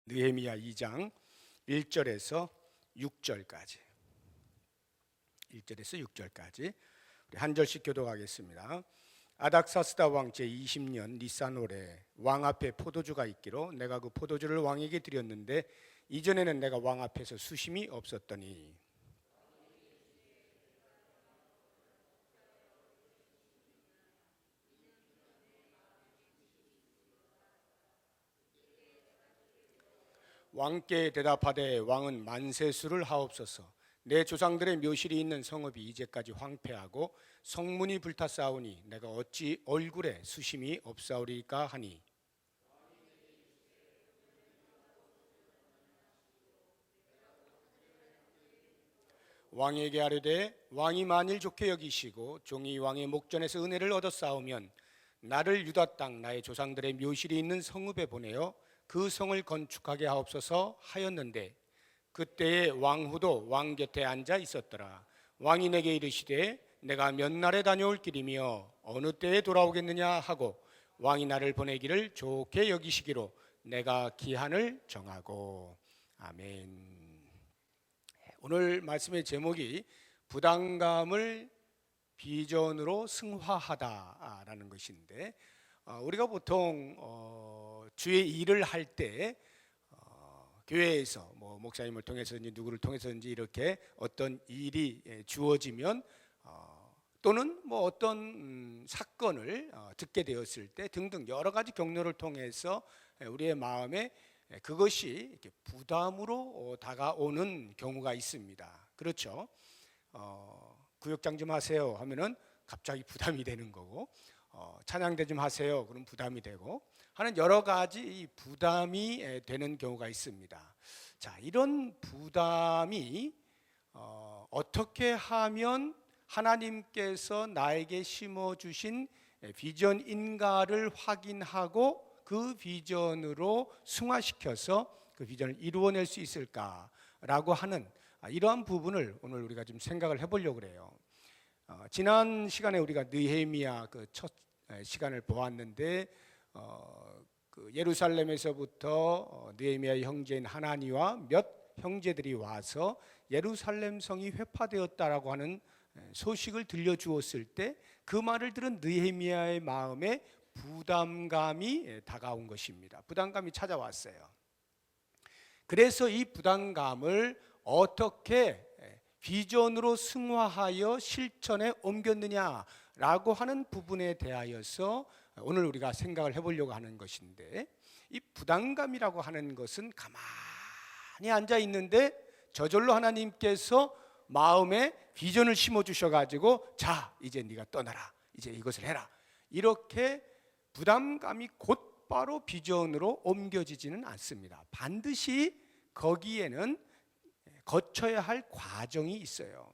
느헤미야 2장 1절에서 6절까지 1절에서 6절까지 우리 한 절씩 교독하겠습니다. 아닥사스다 왕 제20년 니산월에 왕 앞에 포도주가 있기로 내가 그 포도주를 왕에게 드렸는데 이전에는 내가 왕 앞에서 수심이 없었더니 왕께 대답하되 왕은 만세수를 하옵소서. 내 조상들의 묘실이 있는 성읍이 이제까지 황폐하고 성문이 불타싸우니 내가 어찌 얼굴에 수심이 없사오리까 하니 왕에게 아뢰되 왕이 만일 좋게 여기시고 종이 왕의 목전에서 은혜를 얻어 싸우면 나를 유다 땅 나의 조상들의 묘실이 있는 성읍에 보내어 그 성을 건축하게 하옵소서 하였는데 그때에 왕후도 왕 곁에 앉아 있었더라. 왕이 내게 이르시되 내가 몇 날에 다녀올 길이며 어느 때에 돌아오겠느냐 하고 왕이 나를 보내기를 좋게 여기시기로 내가 기한을 정하고. 아멘. 오늘 말씀의 제목이 부담감을 비전으로 승화하다라는 것인데, 우리가 보통 주의 일을 할 때 교회에서 목사님을 통해서든지 누구를 통해서든지 이렇게 어떤 일이 주어지면 또는 어떤 사건을 듣게 되었을 때 등등 여러 가지 경로를 통해서 우리의 마음에 그것이 이렇게 부담으로 다가오는 경우가 있습니다. 그렇죠? 구역장 좀 하세요 하면은 갑자기 부담이 되는 거고, 찬양대 좀 하세요 그럼 부담이 되고 하는 여러 가지 부담이 되는 경우가 있습니다. 자, 이런 부담이 어떻게 하면 하나님께서 나에게 심어주신 비전인가를 확인하고 그 비전으로 승화시켜서 그 비전을 이루어낼 수 있을까라고 하는 이러한 부분을 오늘 우리가 좀 생각을 해보려고 그래요. 지난 시간에 우리가 느헤미야 그 첫 시간을 보았는데 그 예루살렘에서부터 느헤미야의 형제인 하나니와 몇 형제들이 와서 예루살렘 성이 회파되었다라고 하는 소식을 들려주었을 때 그 말을 들은 느헤미야의 마음에 부담감이 다가온 것입니다. 부담감이 찾아왔어요. 그래서 이 부담감을 어떻게 비전으로 승화하여 실천에 옮겼느냐라고 하는 부분에 대하여서 오늘 우리가 생각을 해보려고 하는 것인데, 이 부담감이라고 하는 것은 가만히 앉아 있는데 저절로 하나님께서 마음에 비전을 심어주셔가지고 자 이제 네가 떠나라, 이제 이것을 해라, 이렇게 부담감이 곧바로 비전으로 옮겨지지는 않습니다. 반드시 거기에는 거쳐야 할 과정이 있어요.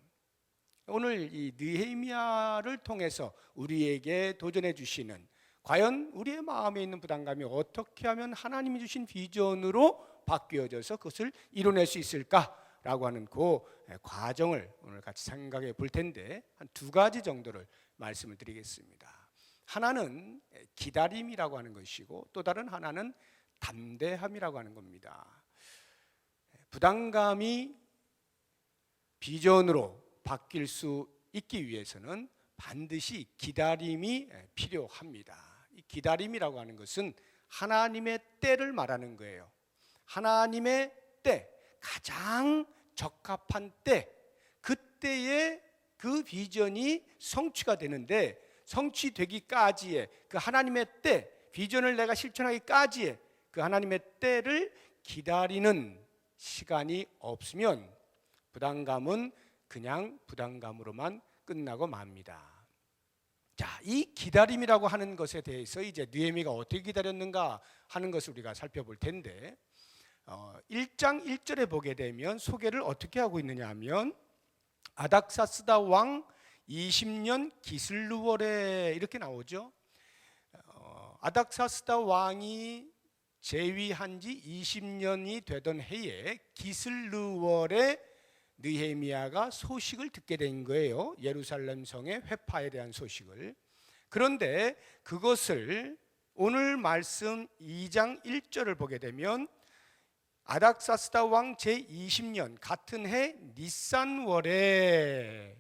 오늘 이 느헤미야를 통해서 우리에게 도전해 주시는, 과연 우리의 마음에 있는 부담감이 어떻게 하면 하나님이 주신 비전으로 바뀌어져서 그것을 이뤄낼 수 있을까라고 하는 그 과정을 오늘 같이 생각해 볼 텐데, 한 두 가지 정도를 말씀을 드리겠습니다. 하나는 기다림이라고 하는 것이고 또 다른 하나는 담대함이라고 하는 겁니다. 부담감이 비전으로 바뀔 수 있기 위해서는 반드시 기다림이 필요합니다. 이 기다림이라고 하는 것은 하나님의 때를 말하는 거예요. 하나님의 때, 가장 적합한 때, 그때에 그 비전이 성취가 되는데, 성취되기까지의 그 하나님의 때, 비전을 내가 실천하기까지의 그 하나님의 때를 기다리는 시간이 없으면 부담감은 그냥 부담감으로만 끝나고 맙니다. 자, 이 기다림이라고 하는 것에 대해서 이제 느헤미야가 어떻게 기다렸는가 하는 것을 우리가 살펴볼 텐데, 1장 1절에 보게 되면 소개를 어떻게 하고 있느냐 하면 아닥사스다 왕 20년 기슬루월에 이렇게 나오죠. 아닥사스다 왕이 재위한 지 20년이 되던 해에 기슬루월에 느헤미야가 소식을 듣게 된 거예요. 예루살렘 성의 회파에 대한 소식을. 그런데 그것을 오늘 말씀 2장 1절을 보게 되면 아닥사스다 왕 제20년 같은 해 니산월에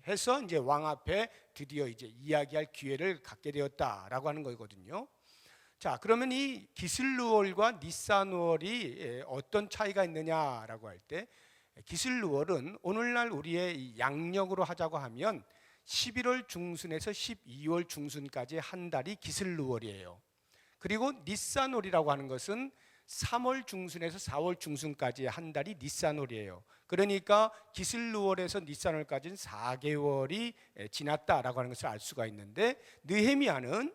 해서 이제 왕 앞에 드디어 이제 이야기할 기회를 갖게 되었다라고 하는 거거든요. 자, 그러면 이 기슬루월과 니산월이 어떤 차이가 있느냐라고 할 때, 기슬루월은 오늘날 우리의 양력으로 하자고 하면 11월 중순에서 12월 중순까지 한 달이 기슬루월이에요. 그리고 니산월이라고 하는 것은 3월 중순에서 4월 중순까지 한 달이 니산월이에요. 그러니까 기슬루월에서 니산월까지는 4개월이 지났다라고 하는 것을 알 수가 있는데, 느헤미야는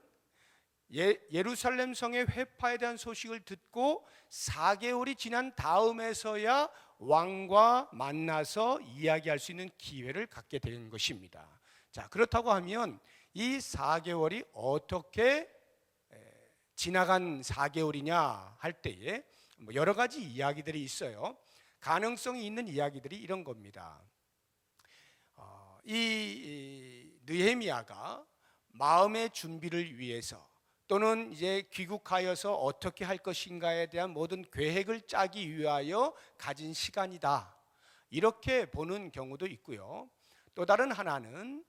예루살렘 성의 회파에 대한 소식을 듣고 4개월이 지난 다음에서야 왕과 만나서 이야기할 수 있는 기회를 갖게 된 것입니다. 자, 그렇다고 하면 이 4개월이 어떻게 지나간 4개월이냐 할 때에 여러 가지 이야기들이 있어요. 가능성이 있는 이야기들이 이런 겁니다. 이 느헤미야가 마음의 준비를 위해서 또는 이제 귀국하여서 어떻게 할 것인가에 대한 모든 계획을 짜기 위하여 가진 시간이다, 이렇게 보는 경우도 있고요. 또 다른 하나는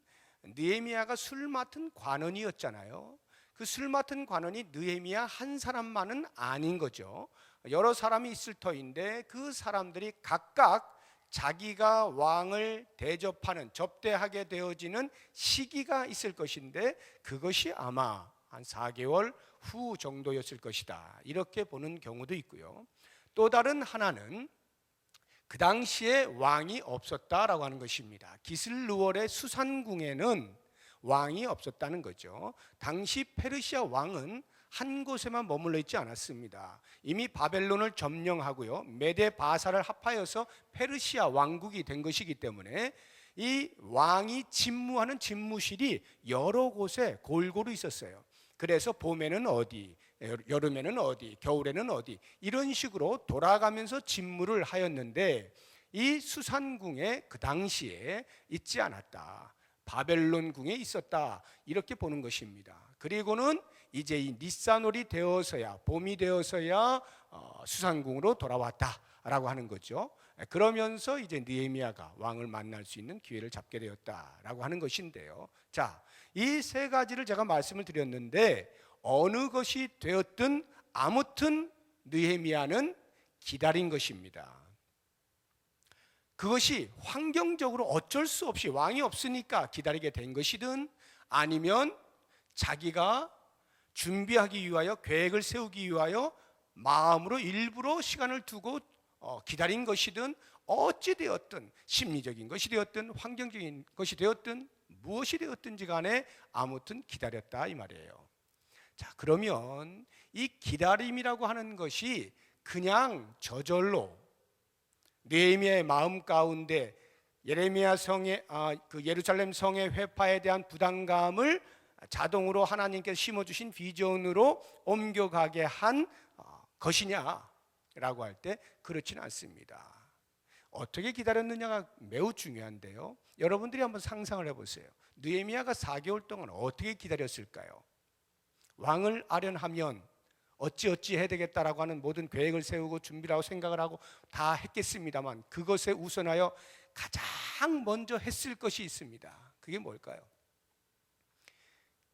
느헤미야가 술 맡은 관원이었잖아요. 그 술 맡은 관원이 느헤미야 한 사람만은 아닌 거죠. 여러 사람이 있을 터인데 그 사람들이 각각 자기가 왕을 대접하는, 접대하게 되어지는 시기가 있을 것인데 그것이 아마 한 4개월 후 정도였을 것이다, 이렇게 보는 경우도 있고요. 또 다른 하나는 그 당시에 왕이 없었다라고 하는 것입니다. 기슬루월의 수산궁에는 왕이 없었다는 거죠. 당시 페르시아 왕은 한 곳에만 머물러 있지 않았습니다. 이미 바벨론을 점령하고요, 메데 바사를 합하여서 페르시아 왕국이 된 것이기 때문에 이 왕이 집무하는 집무실이 여러 곳에 골고루 있었어요. 그래서 봄에는 어디, 여름에는 어디, 겨울에는 어디, 이런 식으로 돌아가면서 집무를 하였는데 이 수산궁에 그 당시에 있지 않았다, 바벨론 궁에 있었다, 이렇게 보는 것입니다. 그리고는 이제 이 니산월이 되어서야, 봄이 되어서야 수산궁으로 돌아왔다라고 하는 거죠. 그러면서 이제 느헤미야가 왕을 만날 수 있는 기회를 잡게 되었다라고 하는 것인데요. 자, 이 세 가지를 제가 말씀을 드렸는데 어느 것이 되었든 아무튼 느헤미야는 기다린 것입니다. 그것이 환경적으로 어쩔 수 없이 왕이 없으니까 기다리게 된 것이든 아니면 자기가 준비하기 위하여, 계획을 세우기 위하여 마음으로 일부러 시간을 두고 기다린 것이든, 어찌 되었든 심리적인 것이 되었든 환경적인 것이 되었든 무엇이 되었든지 간에 아무튼 기다렸다, 이 말이에요. 자, 그러면 이 기다림이라고 하는 것이 그냥 저절로 느헤미야의 마음 가운데 예레미야 성의 그 예루살렘 성의 회파에 대한 부담감을 자동으로 하나님께서 심어주신 비전으로 옮겨가게 한 것이냐라고 할 때 그렇지는 않습니다. 어떻게 기다렸느냐가 매우 중요한데요. 여러분들이 한번 상상을 해보세요. 느헤미야가 4개월 동안 어떻게 기다렸을까요? 왕을 아련하면 어찌어찌 해야 되겠다라고 하는 모든 계획을 세우고 준비를 하고 생각을 하고 다 했겠습니다만 그것에 우선하여 가장 먼저 했을 것이 있습니다. 그게 뭘까요?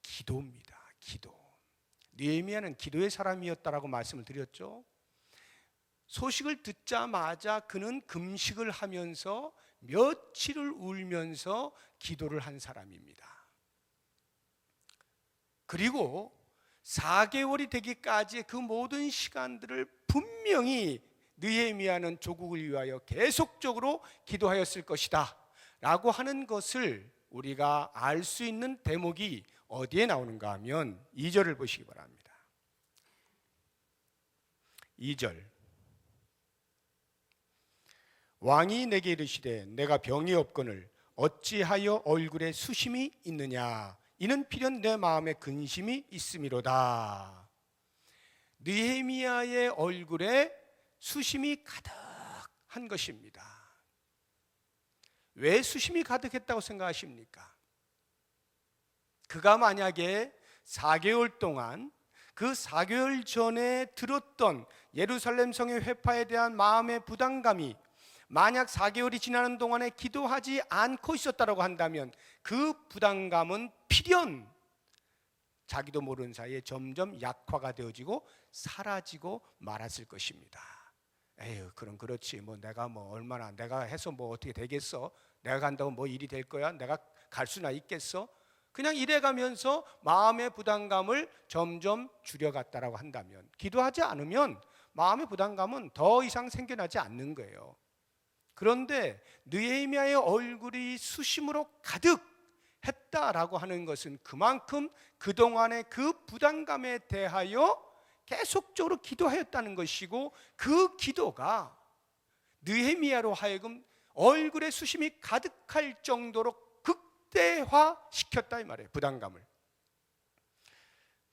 기도입니다. 기도. 느헤미야는 기도의 사람이었다라고 말씀을 드렸죠. 소식을 듣자마자 그는 금식을 하면서 며칠을 울면서 기도를 한 사람입니다. 그리고 4개월이 되기까지의 그 모든 시간들을 분명히 느헤미야는 조국을 위하여 계속적으로 기도하였을 것이다 라고 하는 것을 우리가 알 수 있는 대목이 어디에 나오는가 하면 2절을 보시기 바랍니다. 2절. 왕이 내게 이르시되 내가 병이 없거늘 어찌하여 얼굴에 수심이 있느냐, 이는 필연 내 마음에 근심이 있음이로다. 느헤미야의 얼굴에 수심이 가득한 것입니다. 왜 수심이 가득했다고 생각하십니까? 그가 만약에 4개월 동안 그 4개월 전에 들었던 예루살렘 성의 회파에 대한 마음의 부담감이 만약 4개월이 지나는 동안에 기도하지 않고 있었다고 한다면 그 부담감은 필연 자기도 모르는 사이에 점점 약화가 되어지고 사라지고 말았을 것입니다. 에휴, 그럼 그렇지. 뭐 내가 뭐 얼마나 내가 해서 뭐 어떻게 되겠어? 내가 간다고 뭐 일이 될 거야? 내가 갈 수나 있겠어? 그냥 이래가면서 마음의 부담감을 점점 줄여갔다라고 한다면, 기도하지 않으면 마음의 부담감은 더 이상 생겨나지 않는 거예요. 그런데 느헤미야의 얼굴이 수심으로 가득 했다라고 하는 것은 그만큼 그동안의 그 부담감에 대하여 계속적으로 기도하였다는 것이고, 그 기도가 느헤미야로 하여금 얼굴에 수심이 가득할 정도로 극대화시켰다 이 말이에요. 부담감을.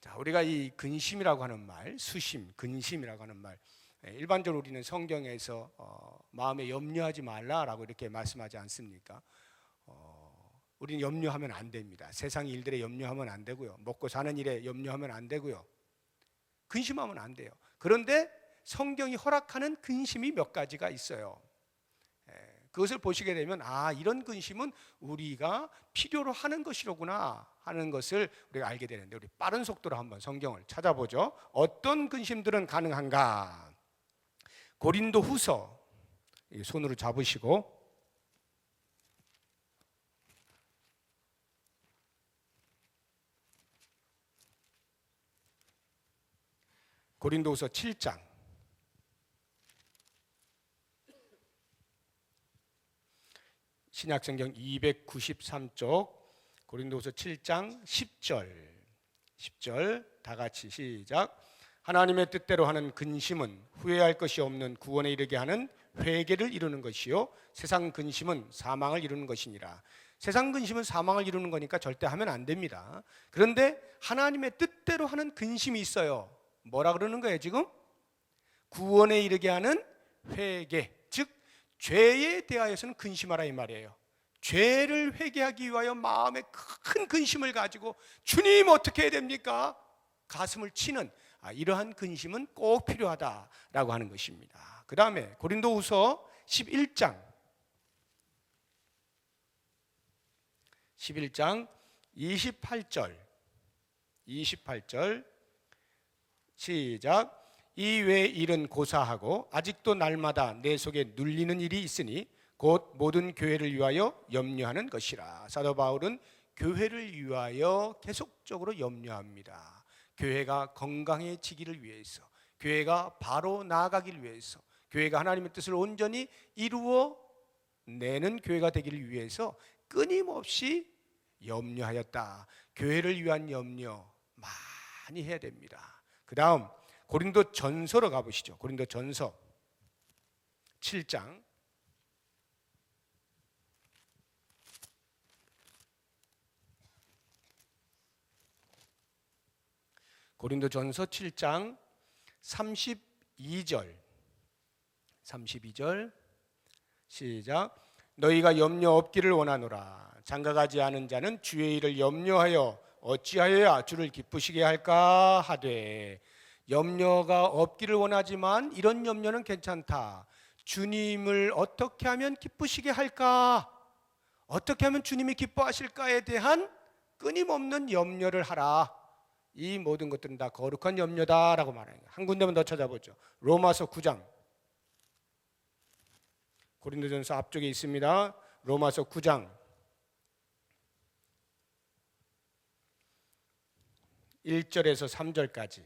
자, 우리가 이 근심이라고 하는 말, 수심, 근심이라고 하는 말, 일반적으로 우리는 성경에서 마음에 염려하지 말라라고 이렇게 말씀하지 않습니까? 우리는 염려하면 안 됩니다. 세상 일들에 염려하면 안 되고요. 먹고 사는 일에 염려하면 안 되고요. 근심하면 안 돼요. 그런데 성경이 허락하는 근심이 몇 가지가 있어요. 그것을 보시게 되면 이런 근심은 우리가 필요로 하는 것이로구나 하는 것을 우리가 알게 되는데, 우리 빠른 속도로 한번 성경을 찾아보죠. 어떤 근심들은 가능한가? 고린도후서 손으로 잡으시고 고린도후서 7장 신약성경 293쪽 고린도후서 7장 10절 다 같이 시작. 하나님의 뜻대로 하는 근심은 후회할 것이 없는 구원에 이르게 하는 회개를 이루는 것이요 세상 근심은 사망을 이루는 것이니라. 세상 근심은 사망을 이루는 거니까 절대 하면 안 됩니다. 그런데 하나님의 뜻대로 하는 근심이 있어요. 뭐라 그러는 거예요 지금? 구원에 이르게 하는 회개, 즉 죄에 대하여서는 근심하라 이 말이에요. 죄를 회개하기 위하여 마음에 큰 근심을 가지고 주님 어떻게 해야 됩니까? 가슴을 치는 이러한 근심은 꼭 필요하다라고 하는 것입니다. 그 다음에 고린도후서 11장 28절 시작. 이외의 일은 고사하고 아직도 날마다 내 속에 눌리는 일이 있으니 곧 모든 교회를 위하여 염려하는 것이라. 사도 바울은 교회를 위하여 계속적으로 염려합니다. 교회가 건강해지기를 위해서, 교회가 바로 나아가기를 위해서, 교회가 하나님의 뜻을 온전히 이루어 내는 교회가 되기를 위해서 끊임없이 염려하였다. 교회를 위한 염려 많이 해야 됩니다. 그 다음 고린도 전서로 가보시죠. 고린도 전서 7장 고린도 전서 7장 32절 시작. 너희가 염려 없기를 원하노라. 장가가지 않은 자는 주의 일을 염려하여 어찌하여야 주를 기쁘시게 할까 하되. 염려가 없기를 원하지만 이런 염려는 괜찮다. 주님을 어떻게 하면 기쁘시게 할까? 어떻게 하면 주님이 기뻐하실까에 대한 끊임없는 염려를 하라. 이 모든 것들은 다 거룩한 염려다라고 말해요. 한 군데만 더 찾아보죠. 로마서 9장 고린도전서 앞쪽에 있습니다. 로마서 9장 1절에서 3절까지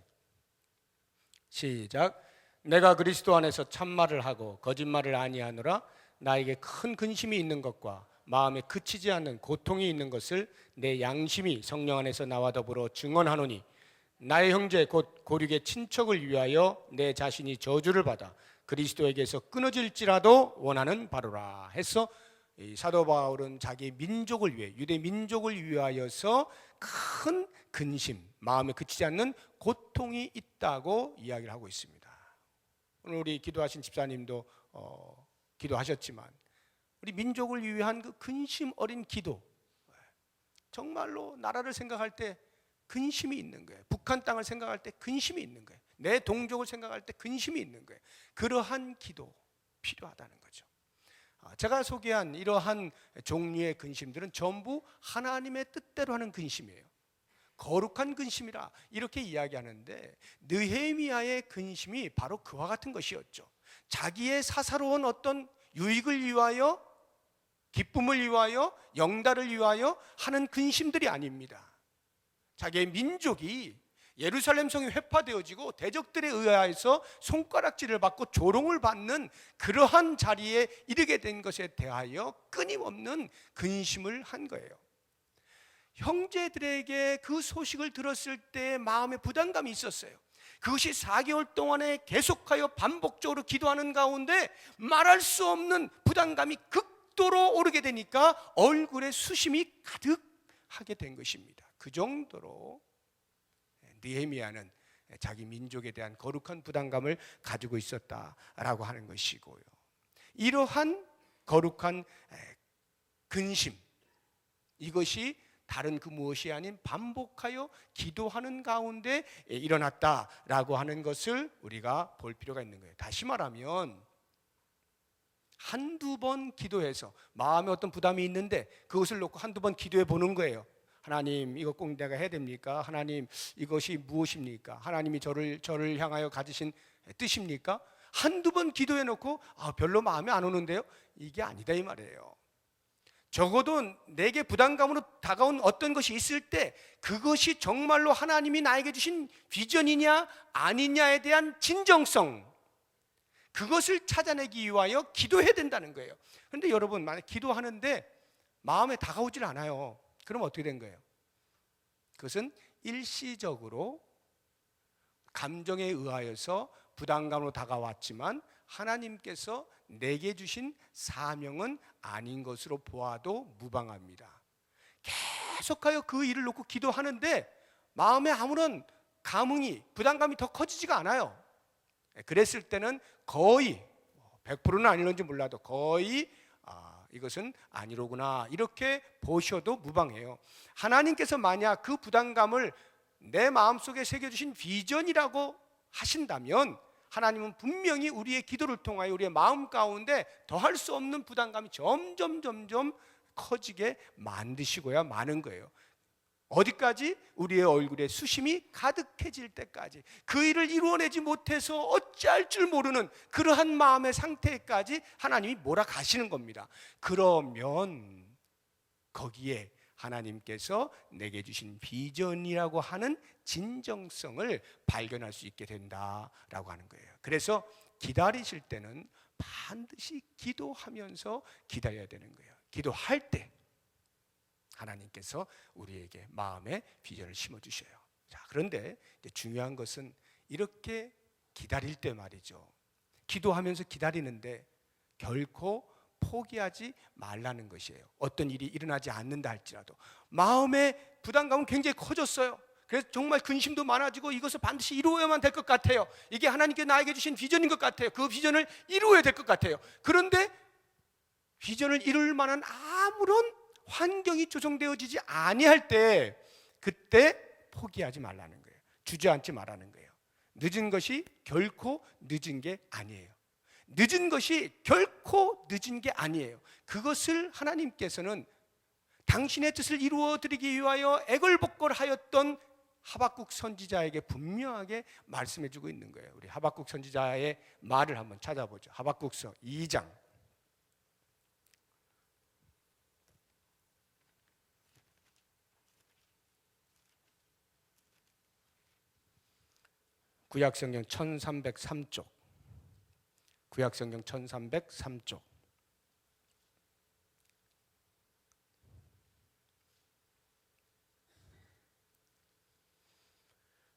시작. 내가 그리스도 안에서 참말을 하고 거짓말을 아니하노라. 나에게 큰 근심이 있는 것과 마음에 그치지 않는 고통이 있는 것을 내 양심이 성령 안에서 나와 더불어 증언하노니 나의 형제 곧 고륙의 친척을 위하여 내 자신이 저주를 받아 그리스도에게서 끊어질지라도 원하는 바로라 해서, 이 사도 바울은 자기 민족을 위해, 유대 민족을 위하여서 큰 근심, 마음에 그치지 않는 고통이 있다고 이야기를 하고 있습니다. 오늘 우리 기도하신 집사님도 기도하셨지만 우리 민족을 위한 그 근심 어린 기도, 정말로 나라를 생각할 때 근심이 있는 거예요. 북한 땅을 생각할 때 근심이 있는 거예요. 내 동족을 생각할 때 근심이 있는 거예요. 그러한 기도 필요하다는 거죠. 제가 소개한 이러한 종류의 근심들은 전부 하나님의 뜻대로 하는 근심이에요. 거룩한 근심이라 이렇게 이야기하는데, 느헤미야의 근심이 바로 그와 같은 것이었죠. 자기의 사사로운 어떤 유익을 위하여, 기쁨을 위하여, 영달을 위하여 하는 근심들이 아닙니다. 자기의 민족이 예루살렘 성이 회파되어지고 대적들에 의하여서 손가락질을 받고 조롱을 받는 그러한 자리에 이르게 된 것에 대하여 끊임없는 근심을 한 거예요. 형제들에게 그 소식을 들었을 때 마음에 부담감이 있었어요. 그것이 4개월 동안에 계속하여 반복적으로 기도하는 가운데 말할 수 없는 부담감이 극도로 오르게 되니까 얼굴에 수심이 가득하게 된 것입니다. 그 정도로 느헤미야는 자기 민족에 대한 거룩한 부담감을 가지고 있었다라고 하는 것이고요. 이러한 거룩한 근심, 이것이 다른 그 무엇이 아닌 반복하여 기도하는 가운데 일어났다라고 하는 것을 우리가 볼 필요가 있는 거예요. 다시 말하면 한두 번 기도해서 마음에 어떤 부담이 있는데 그것을 놓고 한두 번 기도해 보는 거예요. 하나님, 이거 꼭 내가 해야 됩니까? 하나님, 이것이 무엇입니까? 하나님이 저를 향하여 가지신 뜻입니까? 한두 번 기도해 놓고 별로 마음에 안 오는데요? 이게 아니다 이 말이에요. 적어도 내게 부담감으로 다가온 어떤 것이 있을 때 그것이 정말로 하나님이 나에게 주신 비전이냐 아니냐에 대한 진정성, 그것을 찾아내기 위하여 기도해야 된다는 거예요. 그런데 여러분, 만약 기도하는데 마음에 다가오질 않아요. 그럼 어떻게 된 거예요? 그것은 일시적으로 감정에 의하여서 부담감으로 다가왔지만 하나님께서 내게 주신 사명은 아닌 것으로 보아도 무방합니다. 계속하여 그 일을 놓고 기도하는데 마음에 아무런 감흥이, 부담감이 더 커지지가 않아요. 그랬을 때는 거의 100%는 아닐런지 몰라도 거의 이것은 아니로구나 이렇게 보셔도 무방해요. 하나님께서 만약 그 부담감을 내 마음속에 새겨주신 비전이라고 하신다면 하나님은 분명히 우리의 기도를 통하여 우리의 마음 가운데 더할 수 없는 부담감이 점점 커지게 만드시고야 마는 거예요. 어디까지? 우리의 얼굴에 수심이 가득해질 때까지, 그 일을 이루어내지 못해서 어찌할 줄 모르는 그러한 마음의 상태까지 하나님이 몰아가시는 겁니다. 그러면 거기에 하나님께서 내게 주신 비전이라고 하는 진정성을 발견할 수 있게 된다라고 하는 거예요. 그래서 기다리실 때는 반드시 기도하면서 기다려야 되는 거예요. 기도할 때 하나님께서 우리에게 마음에 비전을 심어주셔요. 자, 그런데 이제 중요한 것은 이렇게 기다릴 때 말이죠. 기도하면서 기다리는데 결코 포기하지 말라는 것이에요. 어떤 일이 일어나지 않는다 할지라도 마음의 부담감은 굉장히 커졌어요. 그래서 정말 근심도 많아지고 이것을 반드시 이루어야만 될 것 같아요. 이게 하나님께 나에게 주신 비전인 것 같아요. 그 비전을 이루어야 될 것 같아요. 그런데 비전을 이룰 만한 아무런 환경이 조성되어지지 아니할 때, 그때 포기하지 말라는 거예요. 주저앉지 말라는 거예요. 늦은 것이 결코 늦은 게 아니에요. 늦은 것이 결코 늦은 게 아니에요. 그것을 하나님께서는 당신의 뜻을 이루어드리기 위하여 애걸복걸하였던 하박국 선지자에게 분명하게 말씀해주고 있는 거예요. 우리 하박국 선지자의 말을 한번 찾아보죠. 하박국서 2장 구약성경 1303쪽, 구약성경 1303쪽.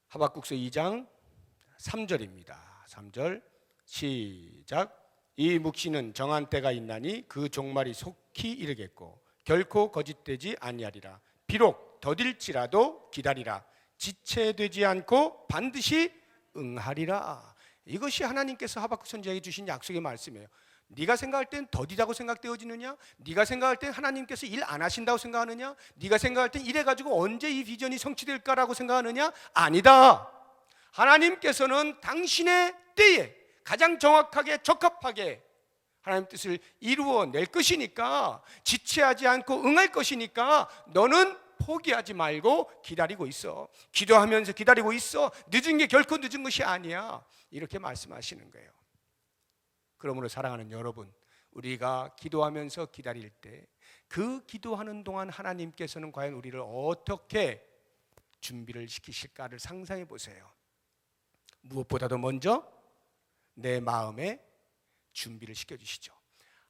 하박국서 2장 3절입니다. 3절 시작. 이 묵시는 정한 때가 있나니 그 종말이 속히 이르겠고 결코 거짓되지 아니하리라. 비록 더딜지라도 기다리라. 지체되지 않고 반드시 응하리라. 이것이 하나님께서 하박국 선지자에게 주신 약속의 말씀이에요. 네가 생각할 땐 더디다고 생각되어지느냐? 네가 생각할 땐 하나님께서 일 안 하신다고 생각하느냐? 네가 생각할 땐 이래가지고 언제 이 비전이 성취될까라고 생각하느냐? 아니다. 하나님께서는 당신의 때에 가장 정확하게 적합하게 하나님 뜻을 이루어낼 것이니까, 지체하지 않고 응할 것이니까 너는 포기하지 말고 기다리고 있어. 기도하면서 기다리고 있어. 늦은 게 결코 늦은 것이 아니야. 이렇게 말씀하시는 거예요. 그러므로 사랑하는 여러분, 우리가 기도하면서 기다릴 때 그 기도하는 동안 하나님께서는 과연 우리를 어떻게 준비를 시키실까를 상상해 보세요. 무엇보다도 먼저 내 마음에 준비를 시켜주시죠.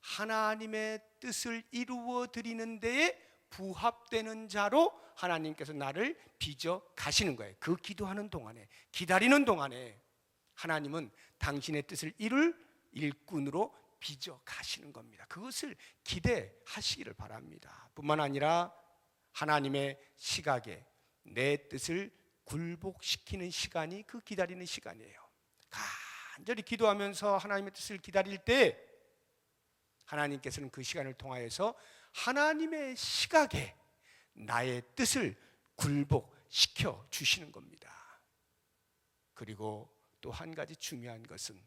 하나님의 뜻을 이루어 드리는 데에 부합되는 자로 하나님께서 나를 빚어 가시는 거예요. 그 기도하는 동안에, 기다리는 동안에 하나님은 당신의 뜻을 이룰 일꾼으로 빚어 가시는 겁니다. 그것을 기대하시기를 바랍니다. 뿐만 아니라 하나님의 시각에 내 뜻을 굴복시키는 시간이 그 기다리는 시간이에요. 간절히 기도하면서 하나님의 뜻을 기다릴 때 하나님께서는 그 시간을 통하여서 하나님의 시각에 나의 뜻을 굴복시켜 주시는 겁니다. 그리고 또 한 가지 중요한 것은,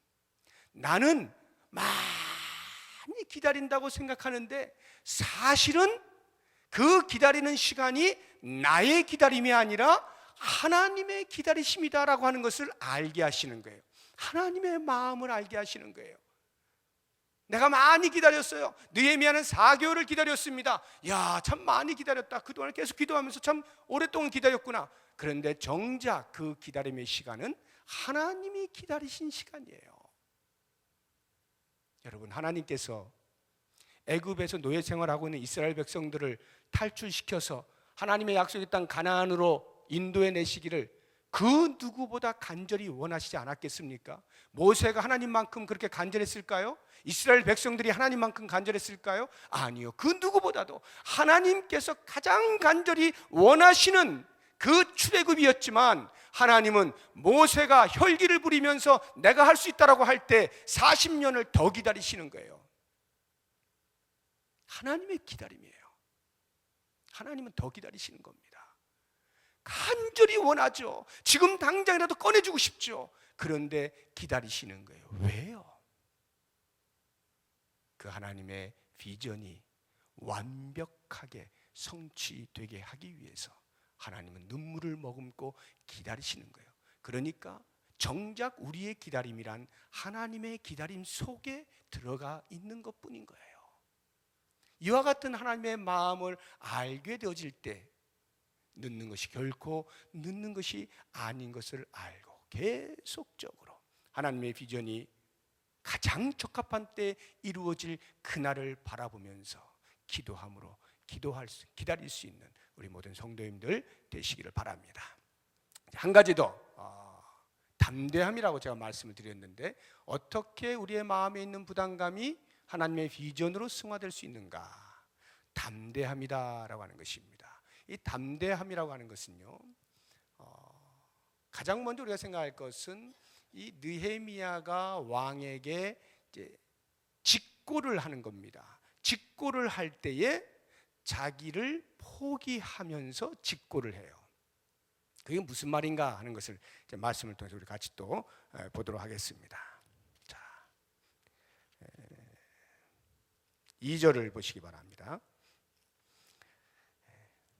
나는 많이 기다린다고 생각하는데 사실은 그 기다리는 시간이 나의 기다림이 아니라 하나님의 기다리심이다라고 하는 것을 알게 하시는 거예요. 하나님의 마음을 알게 하시는 거예요. 내가 많이 기다렸어요. 느헤미야는 4개월을 기다렸습니다. 야, 참 많이 기다렸다. 그동안 계속 기도하면서 참 오랫동안 기다렸구나. 그런데 정작 그 기다림의 시간은 하나님이 기다리신 시간이에요. 여러분, 하나님께서 애굽에서 노예 생활하고 있는 이스라엘 백성들을 탈출시켜서 하나님의 약속의 땅 가나안으로 인도해 내시기를 그 누구보다 간절히 원하시지 않았겠습니까? 모세가 하나님만큼 그렇게 간절했을까요? 이스라엘 백성들이 하나님만큼 간절했을까요? 아니요. 그 누구보다도 하나님께서 가장 간절히 원하시는 그 출애굽이었지만, 하나님은 모세가 혈기를 부리면서 내가 할 수 있다라고 할 때 40년을 더 기다리시는 거예요. 하나님의 기다림이에요. 하나님은 더 기다리시는 겁니다. 간절히 원하죠. 지금 당장이라도 꺼내주고 싶죠. 그런데 기다리시는 거예요. 왜요? 그 하나님의 비전이 완벽하게 성취되게 하기 위해서 하나님은 눈물을 머금고 기다리시는 거예요. 그러니까 정작 우리의 기다림이란 하나님의 기다림 속에 들어가 있는 것뿐인 거예요. 이와 같은 하나님의 마음을 알게 되어질 때 늦는 것이 결코 늦는 것이 아닌 것을 알고 계속적으로 하나님의 비전이 가장 적합한 때 이루어질 그날을 바라보면서 기도함으로 기다릴 수 있는 우리 모든 성도님들 되시기를 바랍니다. 한 가지 더, 담대함이라고 제가 말씀을 드렸는데, 어떻게 우리의 마음에 있는 부담감이 하나님의 비전으로 승화될 수 있는가? 담대함이다라고 하는 것입니다. 이 담대함이라고 하는 것은요, 가장 먼저 우리가 생각할 것은 이 느헤미야가 왕에게 이제 직고를 하는 겁니다. 직고를 할 때에 자기를 포기하면서 직고를 해요. 그게 무슨 말인가 하는 것을 이제 말씀을 통해서 우리 같이 또 보도록 하겠습니다. 자, 2절을 보시기 바랍니다.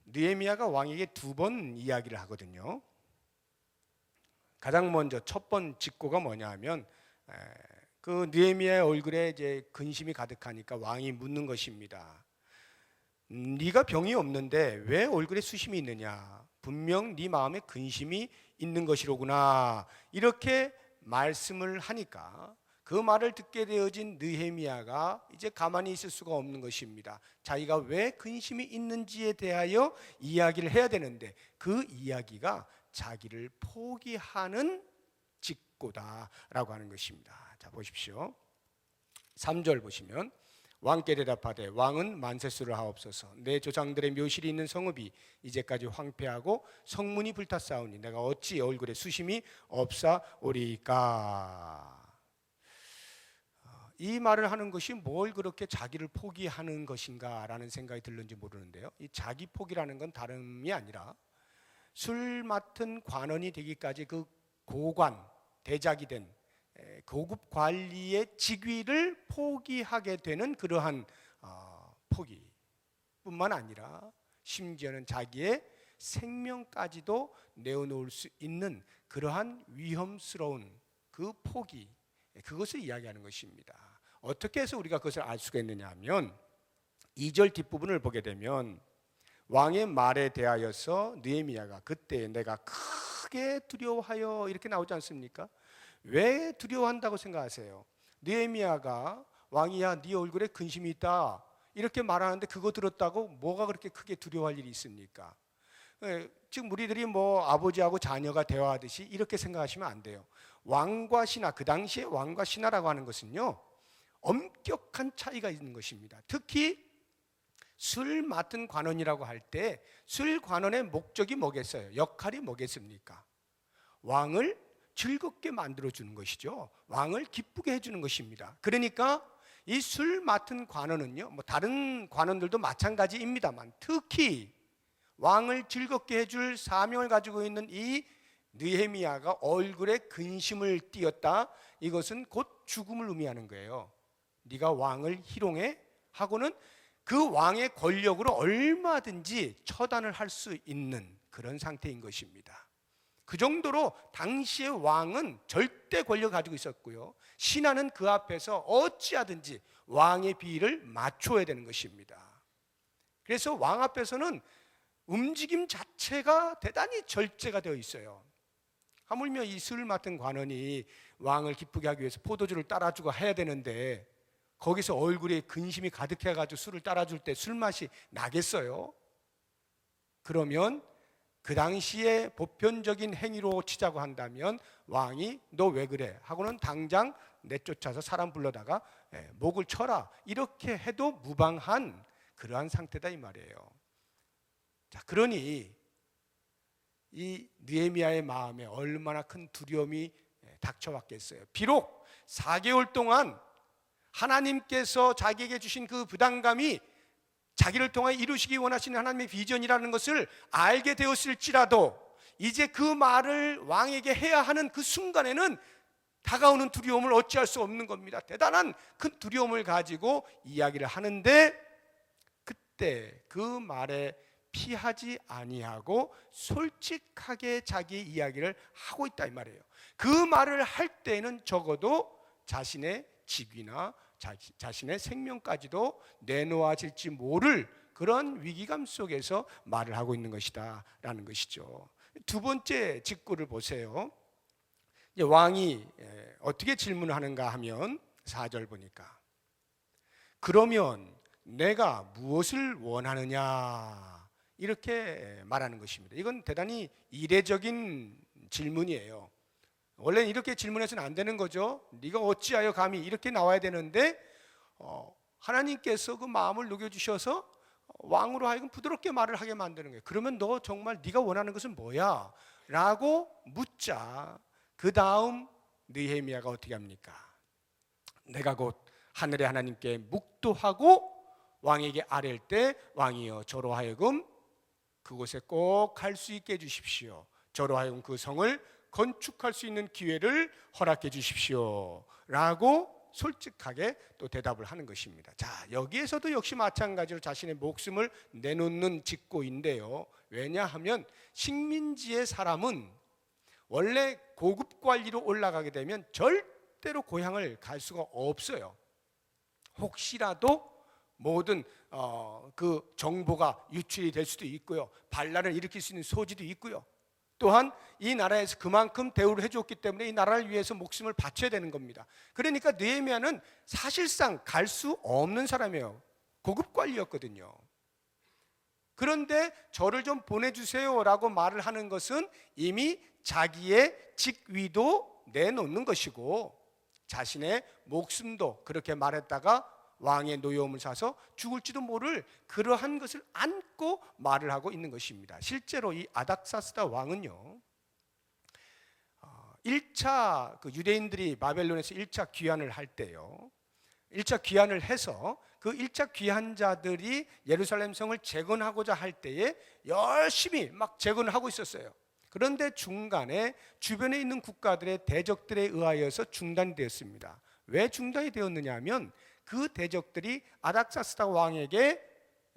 느헤미야가 왕에게 2번 이야기를 하거든요. 가장 먼저 첫 번 직고가 뭐냐 하면, 그 느헤미야의 얼굴에 이제 근심이 가득하니까 왕이 묻는 것입니다. 네가 병이 없는데 왜 얼굴에 수심이 있느냐? 분명 네 마음에 근심이 있는 것이로구나. 이렇게 말씀을 하니까 그 말을 듣게 되어진 느헤미야가 이제 가만히 있을 수가 없는 것입니다. 자기가 왜 근심이 있는지에 대하여 이야기를 해야 되는데, 그 이야기가 자기를 포기하는 직고다라고 하는 것입니다. 자, 보십시오. 3절 보시면, 왕께 대답하되 왕은 만세수를 하옵소서. 내 조상들의 묘실이 있는 성읍이 이제까지 황폐하고 성문이 불탔사오니 내가 어찌 얼굴에 수심이 없사오리까. 이 말을 하는 것이 뭘 그렇게 자기를 포기하는 것인가라는 생각이 들는지 모르는데요. 이 자기 포기라는 건 다름이 아니라 술 맡은 관원이 되기까지 그 고관, 대작이 된 고급 관리의 직위를 포기하게 되는 그러한 포기뿐만 아니라 심지어는 자기의 생명까지도 내어놓을 수 있는 그러한 위험스러운 그 포기, 그것을 이야기하는 것입니다. 어떻게 해서 우리가 그것을 알 수가 있느냐 하면 2절 뒷부분을 보게 되면 왕의 말에 대하여서 느헤미야가 그때 내가 크게 두려워하여 이렇게 나오지 않습니까? 왜 두려워한다고 생각하세요? 느헤미야가 왕이야 네 얼굴에 근심이 있다 이렇게 말하는데 그거 들었다고 뭐가 그렇게 크게 두려워할 일이 있습니까? 지금 우리들이 뭐 아버지하고 자녀가 대화하듯이 이렇게 생각하시면 안 돼요. 왕과 신하, 그 당시에 왕과 신하라고 하는 것은요 엄격한 차이가 있는 것입니다. 특히 술 맡은 관원이라고 할 때 술 관원의 목적이 뭐겠어요? 역할이 뭐겠습니까? 왕을 즐겁게 만들어주는 것이죠. 왕을 기쁘게 해주는 것입니다. 그러니까 이 술 맡은 관원은요 뭐 다른 관원들도 마찬가지입니다만 특히 왕을 즐겁게 해줄 사명을 가지고 있는 이 느헤미야가 얼굴에 근심을 띠었다. 이것은 곧 죽음을 의미하는 거예요. 네가 왕을 희롱해? 하고는 그 왕의 권력으로 얼마든지 처단을 할 수 있는 그런 상태인 것입니다. 그 정도로 당시의 왕은 절대 권력을 가지고 있었고요. 신하는 그 앞에서 어찌하든지 왕의 비위를 맞춰야 되는 것입니다. 그래서 왕 앞에서는 움직임 자체가 대단히 절제가 되어 있어요. 하물며 이 술 맡은 관원이 왕을 기쁘게 하기 위해서 포도주를 따라주고 해야 되는데 거기서 얼굴에 근심이 가득해가지고 술을 따라줄 때 술맛이 나겠어요? 그러면 그 당시에 보편적인 행위로 치자고 한다면 왕이 너 왜 그래? 하고는 당장 내쫓아서 사람 불러다가 목을 쳐라 이렇게 해도 무방한 그러한 상태다 이 말이에요. 자, 그러니 이 느헤미야의 마음에 얼마나 큰 두려움이 닥쳐왔겠어요. 비록 4개월 동안 하나님께서 자기에게 주신 그 부담감이 자기를 통해 이루시기 원하시는 하나님의 비전이라는 것을 알게 되었을지라도 이제 그 말을 왕에게 해야 하는 그 순간에는 다가오는 두려움을 어찌할 수 없는 겁니다. 대단한 큰 두려움을 가지고 이야기를 하는데 그때 그 말에 피하지 아니하고 솔직하게 자기 이야기를 하고 있다 이 말이에요. 그 말을 할 때는 적어도 자신의 직위나 자신의 생명까지도 내놓아질지 모를 그런 위기감 속에서 말을 하고 있는 것이다 라는 것이죠. 두 번째 직구를 보세요. 이제 왕이 어떻게 질문을 하는가 하면 4절 보니까 그러면 내가 무엇을 원하느냐 이렇게 말하는 것입니다. 이건 대단히 이례적인 질문이에요. 원래는 이렇게 질문해서는 안 되는 거죠. 네가 어찌하여 감히 이렇게 나와야 되는데 하나님께서 그 마음을 녹여주셔서 왕으로 하여금 부드럽게 말을 하게 만드는 거예요. 그러면 너 정말 네가 원하는 것은 뭐야? 라고 묻자 그 다음 느헤미야가 어떻게 합니까? 내가 곧 하늘의 하나님께 묵도하고 왕에게 아랠 때 왕이여 저로 하여금 그곳에 꼭 갈 수 있게 해주십시오. 저로 하여금 그 성을 건축할 수 있는 기회를 허락해 주십시오 라고 솔직하게 또 대답을 하는 것입니다. 자, 여기에서도 역시 마찬가지로 자신의 목숨을 내놓는 직고인데요. 왜냐하면 식민지의 사람은 원래 고급 관리로 올라가게 되면 절대로 고향을 갈 수가 없어요. 혹시라도 모든 그 정보가 유출이 될 수도 있고요. 반란을 일으킬 수 있는 소지도 있고요. 또한 이 나라에서 그만큼 대우를 해줬기 때문에 이 나라를 위해서 목숨을 바쳐야 되는 겁니다. 그러니까 느헤미야는 사실상 갈 수 없는 사람이에요. 고급 관리였거든요. 그런데 저를 좀 보내주세요라고 말을 하는 것은 이미 자기의 직위도 내놓는 것이고 자신의 목숨도 그렇게 말했다가 왕의 노여움을 사서 죽을지도 모를 그러한 것을 안고 말을 하고 있는 것입니다. 실제로 이 아닥사스다 왕은요 1차 그 유대인들이 바벨론에서 1차 귀환을 할 때요 1차 귀환을 해서 그 1차 귀환자들이 예루살렘 성을 재건하고자 할 때에 열심히 막 재건을 하고 있었어요. 그런데 중간에 주변에 있는 국가들의 대적들에 의하여서 중단되었습니다. 왜 중단이 되었느냐 하면 그 대적들이 아닥사스다 왕에게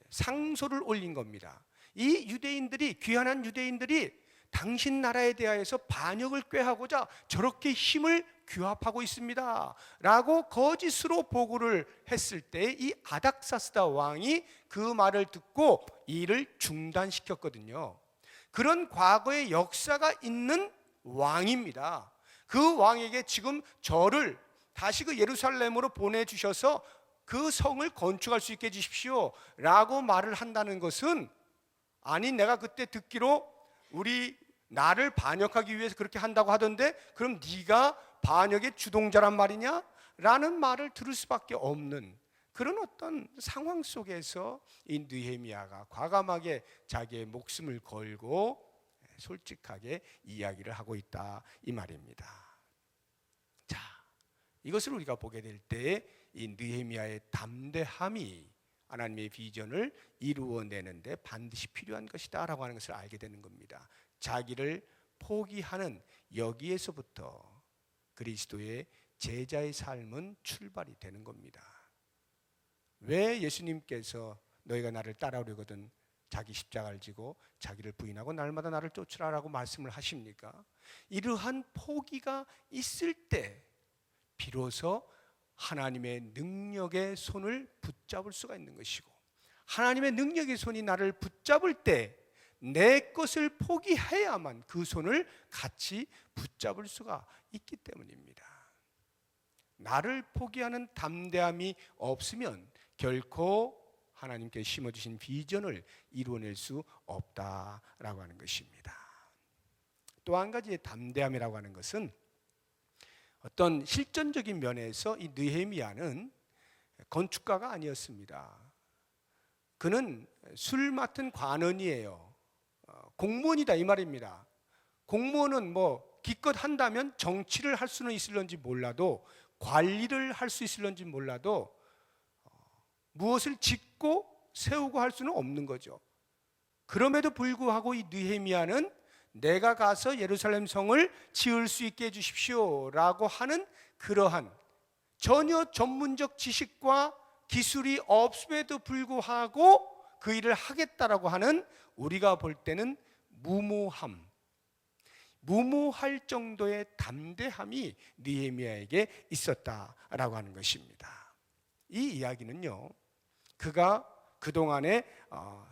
상소를 올린 겁니다. 이 유대인들이, 귀환한 유대인들이 당신 나라에 대하여서 반역을 꾀하고자 저렇게 힘을 규합하고 있습니다 라고 거짓으로 보고를 했을 때 이 아닥사스다 왕이 그 말을 듣고 일을 중단시켰거든요. 그런 과거의 역사가 있는 왕입니다. 그 왕에게 지금 저를 다시 그 예루살렘으로 보내주셔서 그 성을 건축할 수 있게 해주십시오 라고 말을 한다는 것은, 아니 내가 그때 듣기로 나를 반역하기 위해서 그렇게 한다고 하던데 그럼 네가 반역의 주동자란 말이냐? 라는 말을 들을 수밖에 없는 그런 어떤 상황 속에서 이 느헤미야가 과감하게 자기의 목숨을 걸고 솔직하게 이야기를 하고 있다 이 말입니다. 자, 이것을 우리가 보게 될 때 이 느헤미야의 담대함이 하나님의 비전을 이루어내는데 반드시 필요한 것이다 라고 하는 것을 알게 되는 겁니다. 자기를 포기하는 여기에서부터 그리스도의 제자의 삶은 출발이 되는 겁니다. 왜 예수님께서 너희가 나를 따라오려거든 자기 십자가를 지고 자기를 부인하고 날마다 나를 쫓으라라고 말씀을 하십니까? 이러한 포기가 있을 때 비로소 하나님의 능력의 손을 붙잡을 수가 있는 것이고, 하나님의 능력의 손이 나를 붙잡을 때 내 것을 포기해야만 그 손을 같이 붙잡을 수가 있기 때문입니다. 나를 포기하는 담대함이 없으면 결코 하나님께 심어주신 비전을 이루어낼 수 없다라고 하는 것입니다. 또 한 가지의 담대함이라고 하는 것은 어떤 실전적인 면에서 이 느헤미야는 건축가가 아니었습니다. 그는 술 맡은 관원이에요. 공무원이다 이 말입니다. 공무원은 뭐 기껏 한다면 정치를 할 수는 있을런지 몰라도, 관리를 할 수 있을런지 몰라도 무엇을 짓고 세우고 할 수는 없는 거죠. 그럼에도 불구하고 이 느헤미야는 내가 가서 예루살렘 성을 지을 수 있게 해주십시오 라고 하는 그러한 전혀 전문적 지식과 기술이 없음에도 불구하고 그 일을 하겠다라고 하는, 우리가 볼 때는 무모할 정도의 담대함이 느헤미야에게 있었다라고 하는 것입니다. 이 이야기는요, 그가 그동안에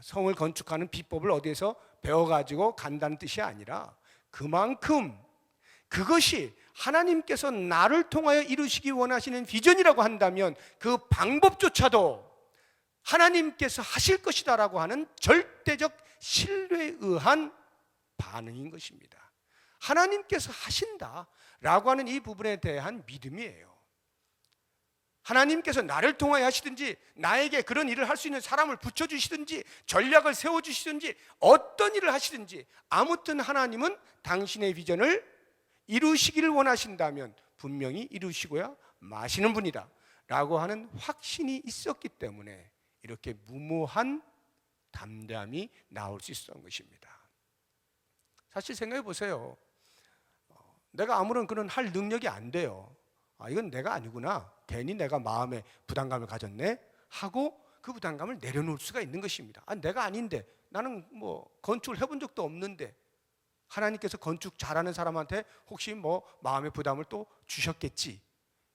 성을 건축하는 비법을 어디에서 배워가지고 간다는 뜻이 아니라 그만큼 그것이 하나님께서 나를 통하여 이루시기 원하시는 비전이라고 한다면 그 방법조차도 하나님께서 하실 것이다라고 하는 절대적 신뢰에 의한 반응인 것입니다. 하나님께서 하신다라고 하는 이 부분에 대한 믿음이에요. 하나님께서 나를 통하여 하시든지 나에게 그런 일을 할 수 있는 사람을 붙여주시든지 전략을 세워주시든지 어떤 일을 하시든지 아무튼 하나님은 당신의 비전을 이루시기를 원하신다면 분명히 이루시고야 마시는 분이다 라고 하는 확신이 있었기 때문에 이렇게 무모한 담대함이 나올 수 있었던 것입니다. 사실 생각해 보세요. 내가 아무런 그런 할 능력이 안 돼요. 이건 내가 아니구나, 괜히 내가 마음에 부담감을 가졌네 하고 그 부담감을 내려놓을 수가 있는 것입니다. 내가 아닌데, 나는 뭐 건축을 해본 적도 없는데 하나님께서 건축 잘하는 사람한테 혹시 뭐 마음의 부담을 또 주셨겠지,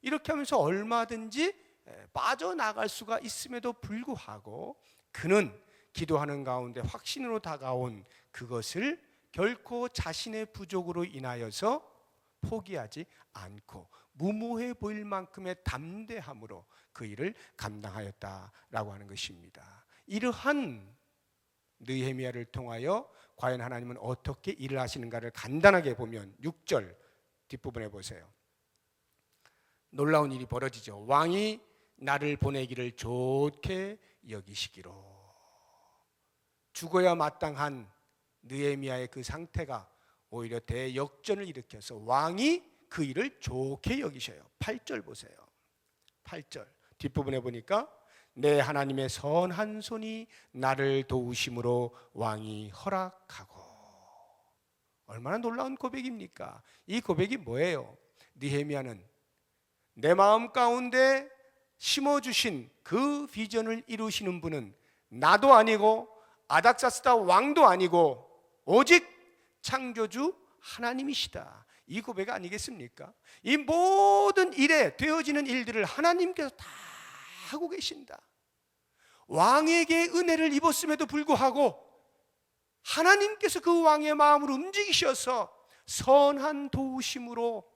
이렇게 하면서 얼마든지 빠져나갈 수가 있음에도 불구하고 그는 기도하는 가운데 확신으로 다가온 그것을 결코 자신의 부족으로 인하여서 포기하지 않고 무모해 보일 만큼의 담대함으로 그 일을 감당하였다라고 하는 것입니다. 이러한 느헤미야를 통하여 과연 하나님은 어떻게 일을 하시는가를 간단하게 보면 6절 뒷부분에 보세요. 놀라운 일이 벌어지죠. 왕이 나를 보내기를 좋게 여기시기로. 죽어야 마땅한 느헤미야의 그 상태가 오히려 대역전을 일으켜서 왕이 그 일을 좋게 여기셔요. 8절 보세요. 8절 뒷부분에 보니까 내 하나님의 선한 손이 나를 도우심으로 왕이 허락하고. 얼마나 놀라운 고백입니까? 이 고백이 뭐예요? 느헤미야는 내 마음 가운데 심어주신 그 비전을 이루시는 분은 나도 아니고 아닥사스다 왕도 아니고 오직 창조주 하나님이시다. 이 고백 아니겠습니까? 이 모든 일에 되어지는 일들을 하나님께서 다 하고 계신다. 왕에게 은혜를 입었음에도 불구하고 하나님께서 그 왕의 마음을 움직이셔서 선한 도우심으로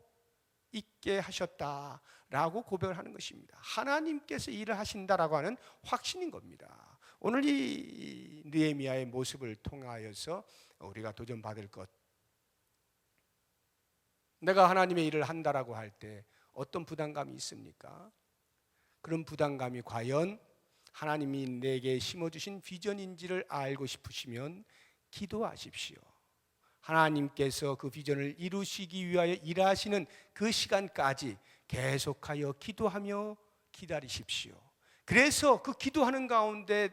있게 하셨다라고 고백을 하는 것입니다. 하나님께서 일을 하신다라고 하는 확신인 겁니다. 오늘 이 느헤미야의 모습을 통하여서 우리가 도전받을 것, 내가 하나님의 일을 한다라고 할 때 어떤 부담감이 있습니까? 그런 부담감이 과연 하나님이 내게 심어주신 비전인지를 알고 싶으시면 기도하십시오. 하나님께서 그 비전을 이루시기 위하여 일하시는 그 시간까지 계속하여 기도하며 기다리십시오. 그래서 그 기도하는 가운데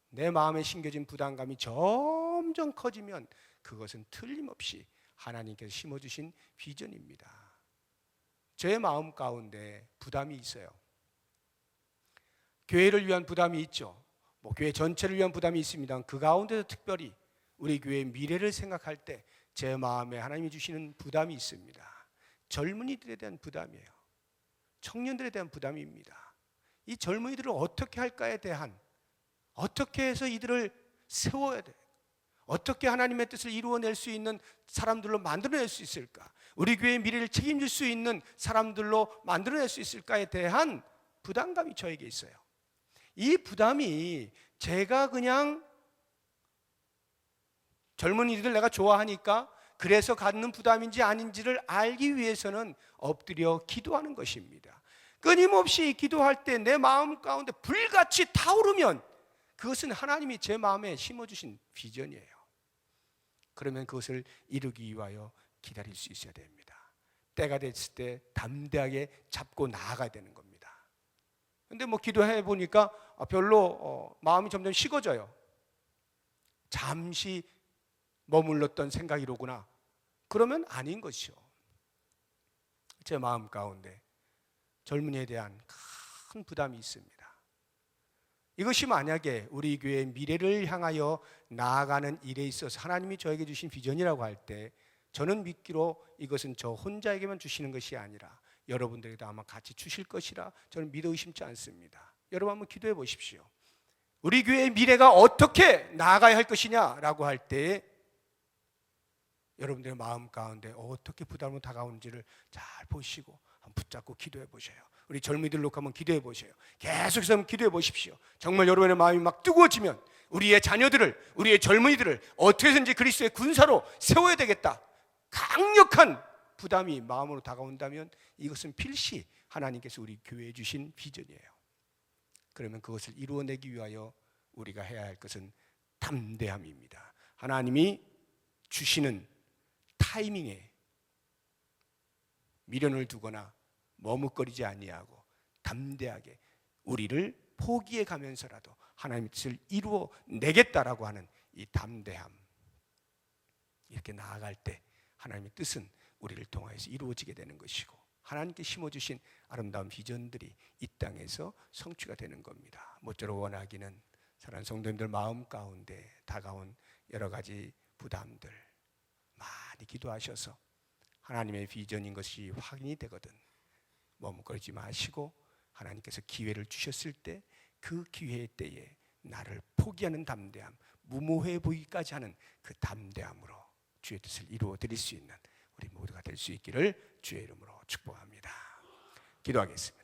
내 마음에 심겨진 부담감이 점점 커지면 그것은 틀림없이 하나님께서 심어주신 비전입니다. 제 마음 가운데 부담이 있어요. 교회를 위한 부담이 있죠. 교회 전체를 위한 부담이 있습니다. 그 가운데서 특별히 우리 교회의 미래를 생각할 때 제 마음에 하나님이 주시는 부담이 있습니다. 젊은이들에 대한 부담이에요. 청년들에 대한 부담입니다. 이 젊은이들을 어떻게 할까에 대한, 어떻게 해서 이들을 세워야 돼, 어떻게 하나님의 뜻을 이루어낼 수 있는 사람들로 만들어낼 수 있을까, 우리 교회의 미래를 책임질 수 있는 사람들로 만들어낼 수 있을까에 대한 부담감이 저에게 있어요. 이 부담이 제가 그냥 젊은이들 내가 좋아하니까 그래서 갖는 부담인지 아닌지를 알기 위해서는 엎드려 기도하는 것입니다. 끊임없이 기도할 때 내 마음 가운데 불같이 타오르면 그것은 하나님이 제 마음에 심어주신 비전이에요. 그러면 그것을 이루기 위하여 기다릴 수 있어야 됩니다. 때가 됐을 때 담대하게 잡고 나아가야 되는 겁니다. 근데 기도해 보니까 별로 마음이 점점 식어져요. 잠시 머물렀던 생각이로구나. 그러면 아닌 것이요. 제 마음 가운데 젊은이에 대한 큰 부담이 있습니다. 이것이 만약에 우리 교회의 미래를 향하여 나아가는 일에 있어서 하나님이 저에게 주신 비전이라고 할 때 저는 믿기로 이것은 저 혼자에게만 주시는 것이 아니라 여러분들에게도 아마 같이 주실 것이라 저는 믿어 의심치 않습니다. 여러분 한번 기도해 보십시오. 우리 교회의 미래가 어떻게 나아가야 할 것이냐라고 할 때 여러분들의 마음 가운데 어떻게 부담으로 다가오는지를 잘 보시고 한번 붙잡고 기도해 보셔요. 우리 젊은이들 놓고 한번 기도해 보세요. 계속해서 한번 기도해 보십시오. 정말 여러분의 마음이 막 뜨거워지면 우리의 자녀들을, 우리의 젊은이들을 어떻게든지 그리스도의 군사로 세워야 되겠다, 강력한 부담이 마음으로 다가온다면 이것은 필시 하나님께서 우리 교회에 주신 비전이에요. 그러면 그것을 이루어내기 위하여 우리가 해야 할 것은 담대함입니다. 하나님이 주시는 타이밍에 미련을 두거나 머뭇거리지 아니하고 담대하게 우리를 포기해 가면서라도 하나님의 뜻을 이루어내겠다라고 하는 이 담대함, 이렇게 나아갈 때 하나님의 뜻은 우리를 통하여서 이루어지게 되는 것이고 하나님께 심어주신 아름다운 비전들이 이 땅에서 성취가 되는 겁니다. 모쪼록 원하기는 사랑하는 성도님들 마음 가운데 다가온 여러 가지 부담들 많이 기도하셔서 하나님의 비전인 것이 확인이 되거든 머뭇거리지 마시고 하나님께서 기회를 주셨을 때 그 기회의 때에 나를 포기하는 담대함, 무모해 보이기까지 하는 그 담대함으로 주의 뜻을 이루어 드릴 수 있는 우리 모두가 될 수 있기를 주의 이름으로 축복합니다. 기도하겠습니다.